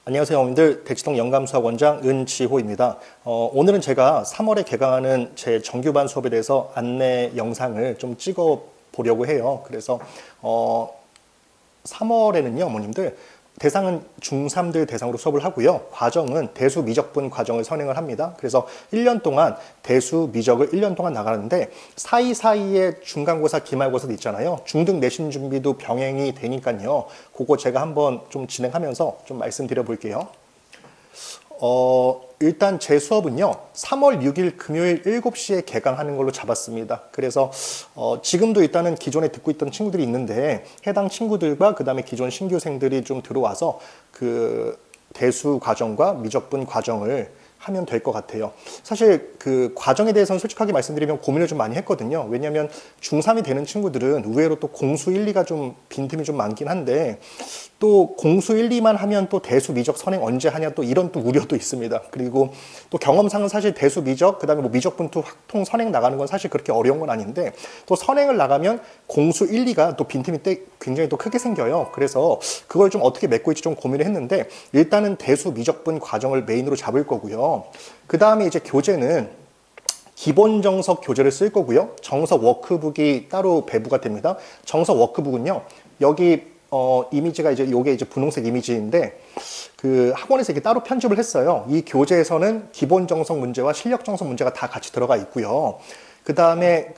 안녕하세요, 어머님들. 대치동 영감수학원장 은지호입니다. 오늘은 제가 3월에 개강하는 제 정규반 수업에 대해서 안내 영상을 좀 찍어 보려고 해요. 그래서 3월에는요, 어머님들, 대상은 중3들 대상으로 수업을 하고요. 과정은 대수 미적분 과정을 선행을 합니다. 그래서 1년 동안 대수 미적을 1년 동안 나가는데 사이사이에 중간고사, 기말고사도 있잖아요. 중등 내신 준비도 병행이 되니까요. 그거 제가 한번 좀 진행하면서 좀 말씀드려 볼게요. 일단 제 수업은요, 3월 6일 금요일 7시에 개강하는 걸로 잡았습니다. 그래서 지금도 일단은 기존에 듣고 있던 친구들이 있는데 해당 친구들과 그 다음에 기존 신규생들이 좀 들어와서 그 대수 과정과 미적분 과정을 하면 될 것 같아요. 사실 그 과정에 대해서는 솔직하게 말씀드리면 고민을 좀 많이 했거든요. 왜냐하면 중3이 되는 친구들은 의외로 또 공수 1, 2가 좀 빈틈이 좀 많긴 한데 또 공수 1, 2만 하면 또 대수 미적 선행 언제 하냐 또 이런 또 우려도 있습니다. 그리고 또 경험상은 사실 대수 미적 그다음에 뭐 미적분투 확통 선행 나가는 건 사실 그렇게 어려운 건 아닌데 또 선행을 나가면 공수 1, 2가 또 빈틈이 굉장히 또 크게 생겨요. 그래서 그걸 좀 어떻게 메꿔일지 좀 고민을 했는데 일단은 대수 미적분 과정을 메인으로 잡을 거고요. 그 다음에 이제 교재는 기본 정석 교재를 쓸 거고요. 정석 워크북이 따로 배부가 됩니다. 정석 워크북은요. 여기 이미지가 이제 요게 이제 분홍색 이미지인데 그 학원에서 이렇게 따로 편집을 했어요. 이 교재에서는 기본 정석 문제와 실력 정석 문제가 다 같이 들어가 있고요. 그 다음에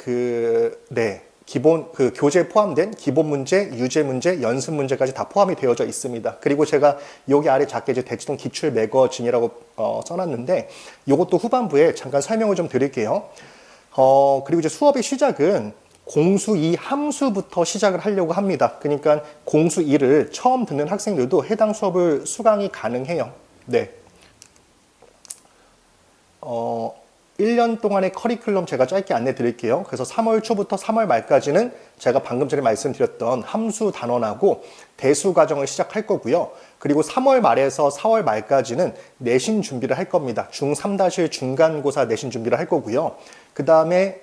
기본 그 교재에 포함된 기본 문제, 유제 문제, 연습 문제까지 다 포함이 되어져 있습니다. 그리고 제가 여기 아래 작게 이제 대치동 기출 매거진이라고 써놨는데 이것도 후반부에 잠깐 설명을 좀 드릴게요. 그리고 이제 수업의 시작은 공수 2 함수부터 시작을 하려고 합니다. 그러니까 공수 2를 처음 듣는 학생들도 해당 수업을 수강이 가능해요. 네. 1년 동안의 커리큘럼 제가 짧게 안내 드릴게요. 그래서 3월 초부터 3월 말까지는 제가 방금 전에 말씀드렸던 함수 단원하고 대수 과정을 시작할 거고요. 그리고 3월 말에서 4월 말까지는 내신 준비를 할 겁니다. 중3 중간고사 내신 준비를 할 거고요. 그 다음에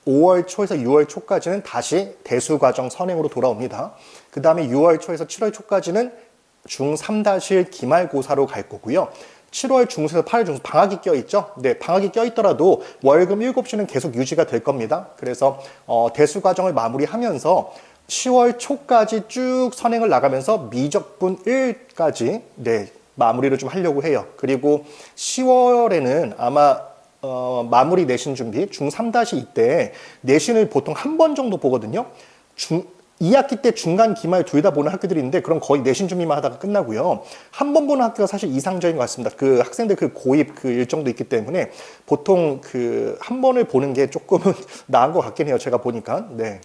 5월 초에서 6월 초까지는 다시 대수 과정 선행으로 돌아옵니다. 그 다음에 6월 초에서 7월 초까지는 중3 기말고사로 갈 거고요. 7월 중순에서 8월 중순 방학이 껴있죠? 네, 방학이 껴있더라도 월금 7시는 계속 유지가 될 겁니다. 그래서 대수 과정을 마무리하면서 10월 초까지 쭉 선행을 나가면서 미적분 1까지 마무리를 좀 하려고 해요. 그리고 10월에는 아마 마무리 내신 준비 중3-2 때 내신을 보통 한 번 정도 보거든요. 2학기 때 중간, 기말 둘 다 보는 학교들이 있는데 그럼 거의 내신 준비만 하다가 끝나고요. 한 번 보는 학교가 사실 이상적인 것 같습니다. 그 학생들 그 고입 그 일정도 있기 때문에 보통 그 한 번을 보는 게 조금은 나은 것 같긴 해요. 제가 보니까. 네.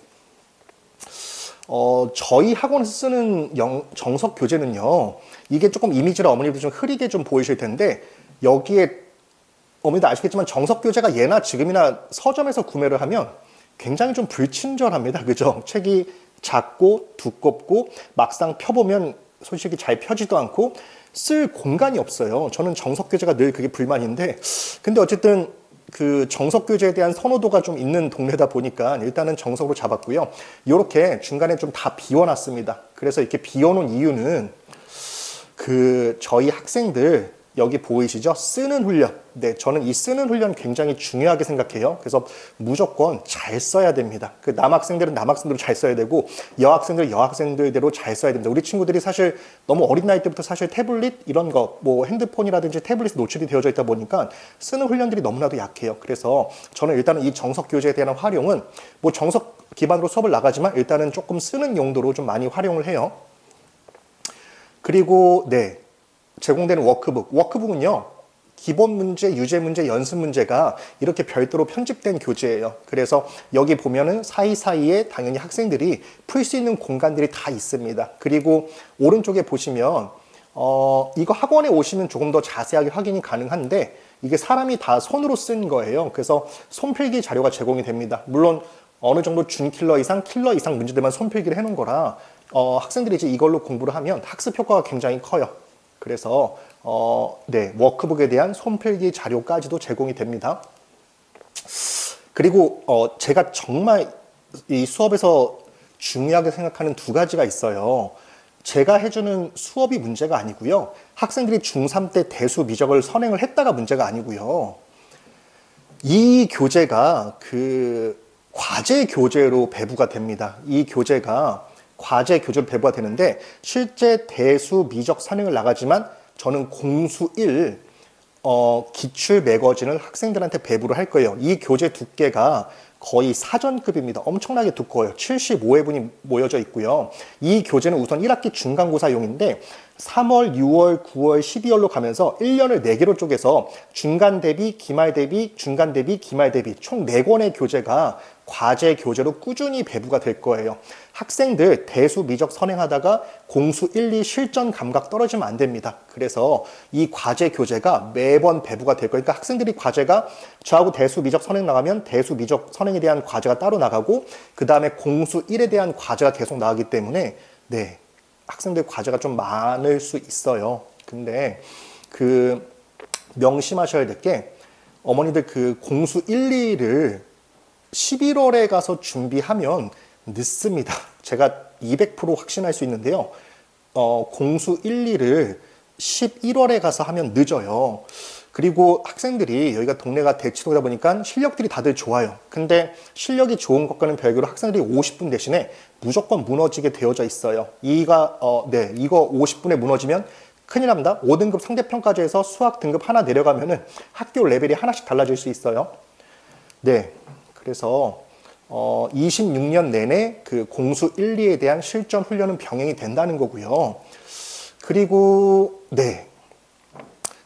저희 학원에서 쓰는 정석 교재는요. 이게 조금 이미지를 어머니들 좀 흐리게 좀 보이실 텐데 여기에 어머니도 아시겠지만 정석 교재가 예나 지금이나 서점에서 구매를 하면 굉장히 좀 불친절합니다. 그죠? 책이 작고 두껍고 막상 펴보면 솔직히 잘 펴지도 않고 쓸 공간이 없어요. 저는 정석 교재가 늘 그게 불만인데 근데 어쨌든 그 정석 교재에 대한 선호도가 좀 있는 동네다 보니까 일단은 정석으로 잡았고요. 이렇게 중간에 좀 다 비워놨습니다. 그래서 이렇게 비워놓은 이유는 그 저희 학생들 여기 보이시죠? 쓰는 훈련. 네, 저는 이 쓰는 훈련 굉장히 중요하게 생각해요. 그래서 무조건 잘 써야 됩니다. 그 남학생들은 남학생대로 잘 써야 되고 여학생들은 여학생들대로 잘 써야 됩니다. 우리 친구들이 사실 너무 어린 나이 때부터 사실 태블릿 이런 거 뭐 핸드폰이라든지 태블릿에 노출이 되어져 있다 보니까 쓰는 훈련들이 너무나도 약해요. 그래서 저는 일단은 이 정석 교재에 대한 활용은 뭐 정석 기반으로 수업을 나가지만 일단은 조금 쓰는 용도로 좀 많이 활용을 해요. 그리고 제공되는 워크북은요. 기본 문제, 유제 문제, 연습 문제가 이렇게 별도로 편집된 교재예요. 그래서 여기 보면은 사이사이에 당연히 학생들이 풀 수 있는 공간들이 다 있습니다. 그리고 오른쪽에 보시면 이거 학원에 오시면 조금 더 자세하게 확인이 가능한데 이게 사람이 다 손으로 쓴 거예요. 그래서 손필기 자료가 제공이 됩니다. 물론 어느 정도 준킬러 이상, 킬러 이상 문제들만 손필기를 해놓은 거라 학생들이 이제 이걸로 공부를 하면 학습 효과가 굉장히 커요. 그래서 워크북에 대한 손필기 자료까지도 제공이 됩니다. 그리고 제가 정말 이 수업에서 중요하게 생각하는 두 가지가 있어요. 제가 해주는 수업이 문제가 아니고요. 학생들이 중3 때 대수 미적을 선행을 했다가 문제가 아니고요. 이 교재가 그 과제 교재로 배부가 됩니다. 이 교재가 과제 교재로 배부가 되는데 실제 대수 미적 선행을 나가지만 저는 공수 1 기출 매거진을 학생들한테 배부를 할 거예요. 이 교재 두께가 거의 사전급입니다. 엄청나게 두꺼워요. 75회분이 모여져 있고요. 이 교재는 우선 1학기 중간고사용인데 3월, 6월, 9월, 12월로 가면서 1년을 4개로 쪼개서 중간 대비, 기말 대비, 중간 대비, 기말 대비 총 4권의 교재가 과제 교재로 꾸준히 배부가 될 거예요. 학생들 대수 미적 선행하다가 공수 1, 2 실전 감각 떨어지면 안 됩니다. 그래서 이 과제 교재가 매번 배부가 될 거예요. 그러니까 학생들이 과제가 저하고 대수 미적 선행 나가면 대수 미적 선행에 대한 과제가 따로 나가고 그 다음에 공수 1에 대한 과제가 계속 나가기 때문에 네, 학생들 과제가 좀 많을 수 있어요. 근데 그 명심하셔야 될 게 어머니들 그 공수 1, 2를 11월에 가서 준비하면 늦습니다. 제가 200% 확신할 수 있는데요. 공수 1, 2를 11월에 가서 하면 늦어요. 그리고 학생들이 여기가 동네가 대치동이다 보니까 실력들이 다들 좋아요. 근데 실력이 좋은 것과는 별개로 학생들이 50분 대신에 무조건 무너지게 되어져 있어요. 이거 50분에 무너지면 큰일 납니다. 5등급 상대평가제에서 수학 등급 하나 내려가면은 학교 레벨이 하나씩 달라질 수 있어요. 네. 그래서 26년 내내 그 공수 1, 2에 대한 실전 훈련은 병행이 된다는 거고요. 그리고 네.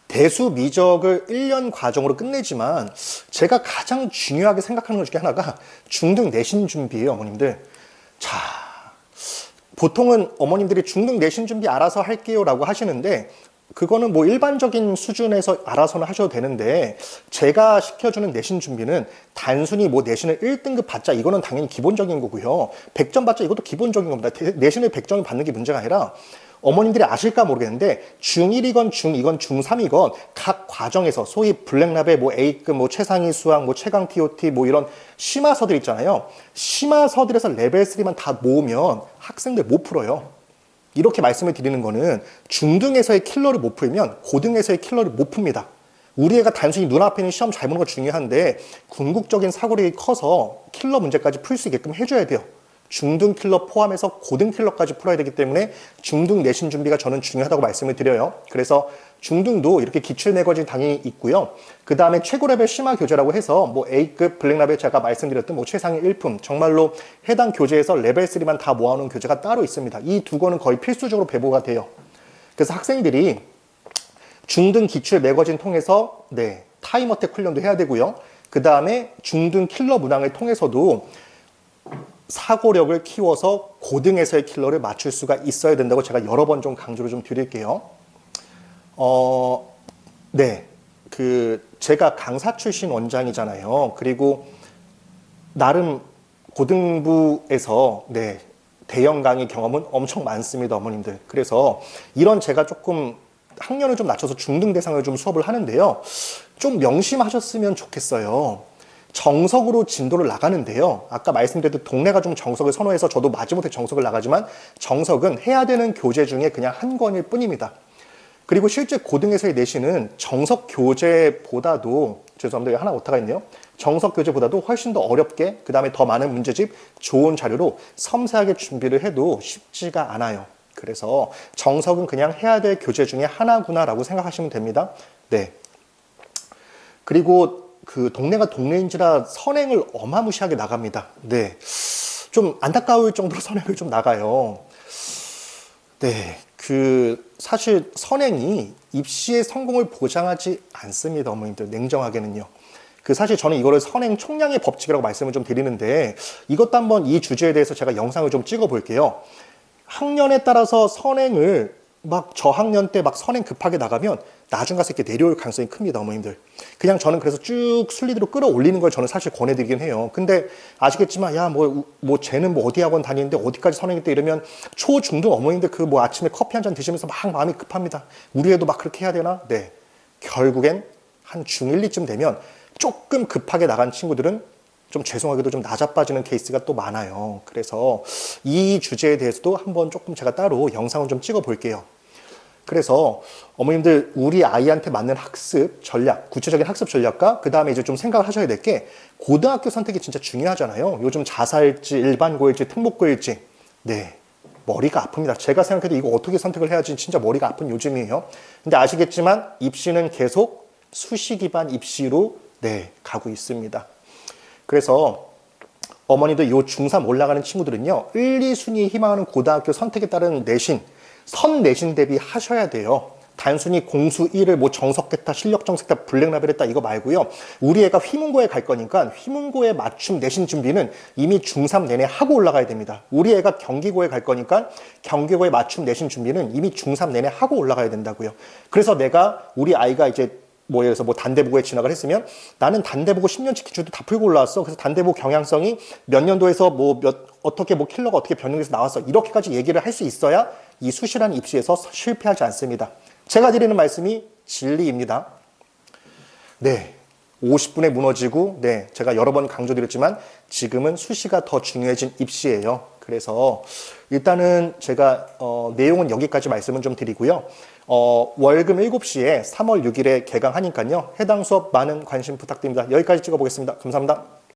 대수 미적을 1년 과정으로 끝내지만 제가 가장 중요하게 생각하는 것 중에 하나가 중등 내신 준비예요, 어머님들. 자, 보통은 어머님들이 중등 내신 준비 알아서 할게요 라고 하시는데 그거는 뭐 일반적인 수준에서 알아서는 하셔도 되는데 제가 시켜주는 내신 준비는 단순히 뭐 내신을 1등급 받자 이거는 당연히 기본적인 거고요. 100점 받자 이것도 기본적인 겁니다. 내신을 100점을 받는 게 문제가 아니라 어머님들이 아실까 모르겠는데 중1이건 중2건 중3이건 각 과정에서 소위 블랙lab의 뭐 A급 뭐 최상위 수학 뭐 최강 TOT 뭐 이런 심화서들 있잖아요. 심화서들에서 레벨 3만 다 모으면 학생들 못 풀어요. 이렇게 말씀을 드리는 거는 중등에서의 킬러를 못 풀면 고등에서의 킬러를 못 풉니다. 우리 애가 단순히 눈앞에 있는 시험 잘 보는 거 중요한데 궁극적인 사고력이 커서 킬러 문제까지 풀 수 있게끔 해줘야 돼요. 중등 킬러 포함해서 고등 킬러까지 풀어야 되기 때문에 중등 내신 준비가 저는 중요하다고 말씀을 드려요. 그래서 중등도 이렇게 기출 매거진 당연히 있고요. 그 다음에 최고 레벨 심화 교재라고 해서 뭐 A급 블랙label 제가 말씀드렸던 뭐 최상의 일품 정말로 해당 교재에서 레벨 3만 다 모아놓은 교재가 따로 있습니다. 이 두 권은 거의 필수적으로 배부가 돼요. 그래서 학생들이 중등 기출 매거진 통해서 네, 타임 어택 훈련도 해야 되고요. 그 다음에 중등 킬러 문항을 통해서도 사고력을 키워서 고등에서의 킬러를 맞출 수가 있어야 된다고 제가 여러 번 좀 강조를 좀 드릴게요. 네. 제가 강사 출신 원장이잖아요. 그리고 나름 고등부에서 네, 대형 강의 경험은 엄청 많습니다, 어머님들. 그래서 이런 제가 조금 학년을 좀 낮춰서 중등 대상을 좀 수업을 하는데요. 좀 명심하셨으면 좋겠어요. 정석으로 진도를 나가는데요. 아까 말씀드렸듯 동네가 좀 정석을 선호해서 저도 마지못해 정석을 나가지만 정석은 해야 되는 교재 중에 그냥 한 권일 뿐입니다. 그리고 실제 고등에서의 내신은 정석 교재보다도 죄송합니다. 하나 오타가 있네요. 정석 교재보다도 훨씬 더 어렵게 그 다음에 더 많은 문제집 좋은 자료로 섬세하게 준비를 해도 쉽지가 않아요. 그래서 정석은 그냥 해야 될 교재 중에 하나구나라고 생각하시면 됩니다. 네. 그리고 그 동네가 동네인지라 선행을 어마무시하게 나갑니다. 네. 좀 안타까울 정도로 선행을 좀 나가요. 네. 사실 선행이 입시의 성공을 보장하지 않습니다, 어머님들. 냉정하게는요. 사실 저는 이거를 선행 총량의 법칙이라고 말씀을 좀 드리는데 이것도 한번 이 주제에 대해서 제가 영상을 좀 찍어 볼게요. 학년에 따라서 선행을 막 저학년 때 막 선행 급하게 나가면 나중 가서 이렇게 내려올 가능성이 큽니다, 어머님들. 그냥 저는 그래서 쭉 순리대로 끌어올리는 걸 저는 사실 권해드리긴 해요. 근데 아시겠지만, 야, 쟤는 뭐 어디 학원 다니는데 어디까지 선행했대 이러면 초, 중등 어머님들 아침에 커피 한 잔 드시면서 막 마음이 급합니다. 우리 애도 막 그렇게 해야 되나? 네. 결국엔 한 중1, 2쯤 되면 조금 급하게 나간 친구들은 좀 죄송하게도 좀 낮아빠지는 케이스가 또 많아요. 그래서 이 주제에 대해서도 한번 조금 제가 따로 영상을 좀 찍어 볼게요. 그래서 어머님들 우리 아이한테 맞는 학습 전략, 구체적인 학습 전략과 그 다음에 이제 좀 생각을 하셔야 될 게 고등학교 선택이 진짜 중요하잖아요. 요즘 자사일지 일반고일지 특목고일지 네 머리가 아픕니다. 제가 생각해도 이거 어떻게 선택을 해야지 진짜 머리가 아픈 요즘이에요. 근데 아시겠지만 입시는 계속 수시 기반 입시로 네 가고 있습니다. 그래서 어머니도 요 중3 올라가는 친구들은요 1, 2순위 희망하는 고등학교 선택에 따른 내신 선 내신 대비 하셔야 돼요. 단순히 공수 1을 뭐 정석했다, 실력 정석했다, 블랙라벨 했다 이거 말고요. 우리 애가 휘문고에 갈 거니까 휘문고에 맞춤 내신 준비는 이미 중3 내내 하고 올라가야 됩니다. 우리 애가 경기고에 갈 거니까 경기고에 맞춤 내신 준비는 이미 중3 내내 하고 올라가야 된다고요. 그래서 내가 우리 아이가 이제 뭐 예를 들어서 뭐 단대보고에 진학을 했으면 나는 단대보고 10년치 기출도 다 풀고 올라왔어. 그래서 단대보고 경향성이 몇 년도에서 뭐 어떻게 뭐 킬러가 어떻게 변형돼서 나왔어. 이렇게까지 얘기를 할 수 있어야 이 수시라는 입시에서 실패하지 않습니다. 제가 드리는 말씀이 진리입니다. 네. 50분에 무너지고, 네. 제가 여러 번 강조드렸지만 지금은 수시가 더 중요해진 입시예요. 그래서 일단은 제가 내용은 여기까지 말씀은 좀 드리고요. 월금 7시에 3월 6일에 개강하니까요. 해당 수업 많은 관심 부탁드립니다. 여기까지 찍어보겠습니다. 감사합니다.